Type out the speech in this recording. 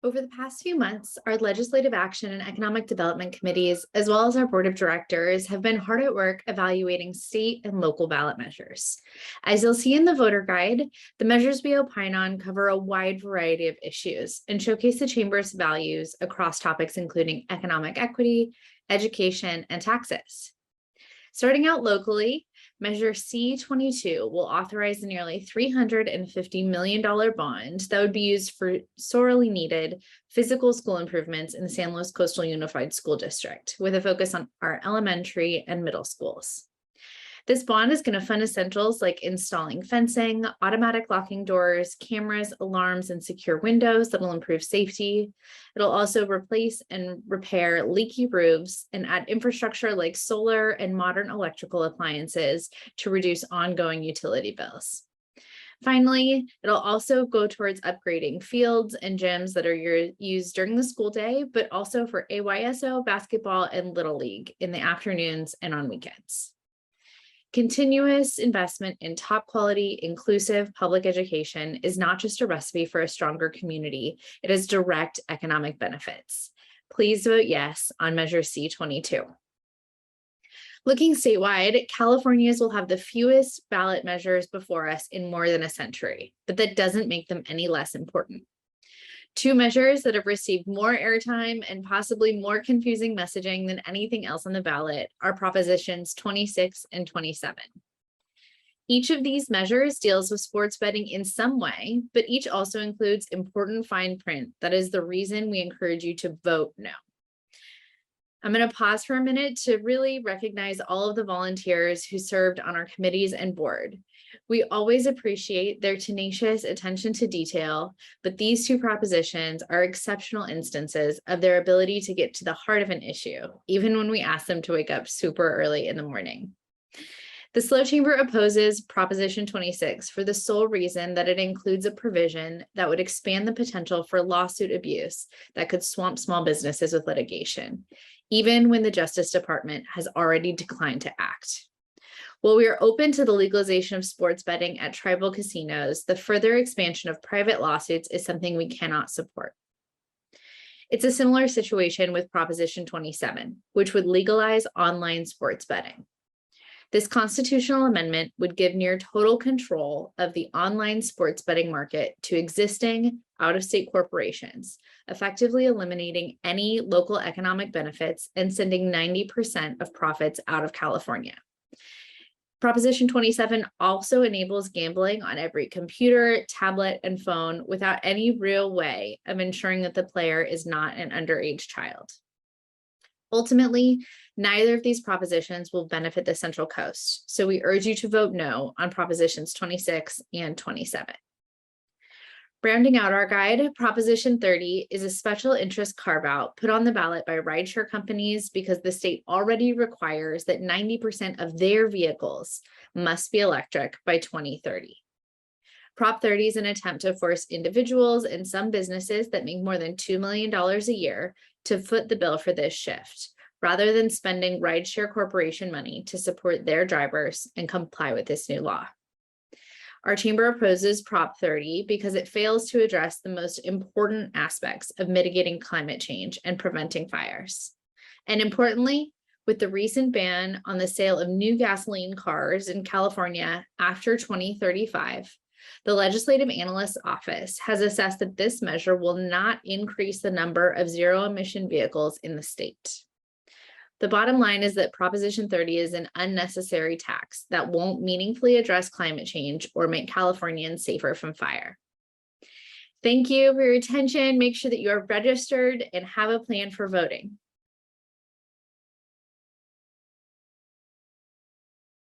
Over the past few months, our legislative action and economic development committees, as well as our board of directors, have been hard at work evaluating state and local ballot measures. As you'll see in the voter guide, the measures we opine on cover a wide variety of issues and showcase the chamber's values across topics including economic equity, education, and taxes. Starting out locally, Measure C-22 will authorize a nearly $350 million bond that would be used for sorely needed physical school improvements in the San Luis Coastal Unified School District, with a focus on our elementary and middle schools. This bond is going to fund essentials like installing fencing, automatic locking doors, cameras, alarms, and secure windows that will improve safety. It'll also replace and repair leaky roofs and add infrastructure like solar and modern electrical appliances to reduce ongoing utility bills. Finally, it'll also go towards upgrading fields and gyms that are used during the school day, but also for AYSO, basketball, and Little League in the afternoons and on weekends. Continuous investment in top quality, inclusive public education is not just a recipe for a stronger community, it has direct economic benefits. Please vote yes on Measure C-22. Looking statewide, Californians will have the fewest ballot measures before us in more than a century, but that doesn't make them any less important. Two measures that have received more airtime and possibly more confusing messaging than anything else on the ballot are Propositions 26 and 27. Each of these measures deals with sports betting in some way, but each also includes important fine print that is the reason we encourage you to vote no. I'm going to pause for a minute to really recognize all of the volunteers who served on our committees and board. We always appreciate their tenacious attention to detail, but these two propositions are exceptional instances of their ability to get to the heart of an issue, even when we ask them to wake up super early in the morning. The SLO Chamber opposes Proposition 26 for the sole reason that it includes a provision that would expand the potential for lawsuit abuse that could swamp small businesses with litigation, even when the Justice Department has already declined to act. While we are open to the legalization of sports betting at tribal casinos, the further expansion of private lawsuits is something we cannot support. It's a similar situation with Proposition 27, which would legalize online sports betting. This constitutional amendment would give near total control of the online sports betting market to existing out-of-state corporations, effectively eliminating any local economic benefits and sending 90% of profits out of California. Proposition 27 also enables gambling on every computer, tablet, and phone without any real way of ensuring that the player is not an underage child. Ultimately, neither of these propositions will benefit the Central Coast, so we urge you to vote no on Propositions 26 and 27. Rounding out our guide, Proposition 30 is a special interest carve-out put on the ballot by rideshare companies because the state already requires that 90% of their vehicles must be electric by 2030. Prop 30 is an attempt to force individuals and some businesses that make more than $2 million a year to foot the bill for this shift, rather than spending rideshare corporation money to support their drivers and comply with this new law. Our chamber opposes Prop 30 because it fails to address the most important aspects of mitigating climate change and preventing fires. And importantly, with the recent ban on the sale of new gasoline cars in California after 2035, the Legislative Analyst's Office has assessed that this measure will not increase the number of zero-emission vehicles in the state. The bottom line is that Proposition 30 is an unnecessary tax that won't meaningfully address climate change or make Californians safer from fire. Thank you for your attention. Make sure that you are registered and have a plan for voting.